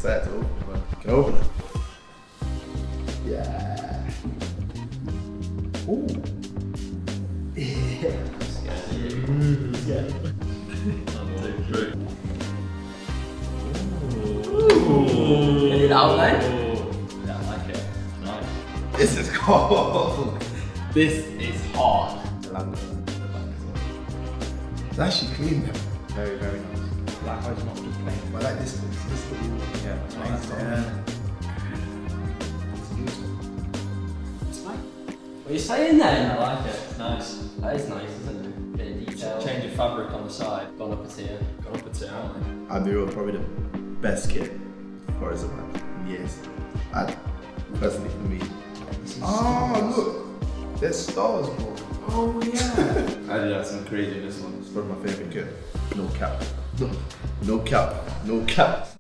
excited to open it, man. Can I open it? Yeah. Ooh. Yeah. Yeah. Any outline? Yeah, I like it. Nice. This is cold. This is hard. It's actually clean, man. Very, very nice. Black ice not just plain. I like this one. This is the Yeah, that's what I've got. It's fine. What are you saying then? I like it. It's nice. That is nice, isn't it? Bit of detail. Change of fabric on the side. Gone up a tier. Got up a tier, aren't we? I knew it was probably the best kit for us, man. Yes. I personally for me. Oh look, there's stars, bro. Oh yeah. I did have some crazy in this one. It's probably my favorite kit. No cap. No cap. No cap.